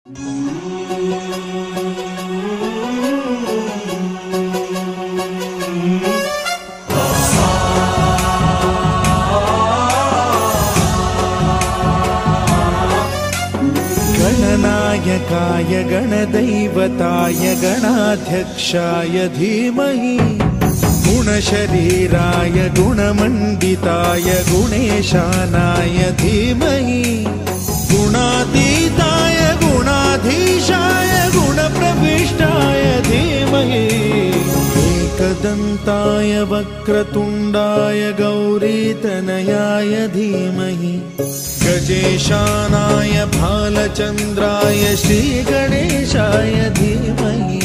गणनायकाय गणदैवताय गणाध्यक्षाय धीमहि गुणशरीराय गुणमण्डिताय गुणेशानाय धीमहि गुणातीताय गुणाधीशाय गुणप्रविष्टाय धीमहि एकदन्ताय वक्रतुण्डाय गौरीतनयाय धीमहि गजेशानाय भालचन्द्राय श्रीगणेशाय धीमहि।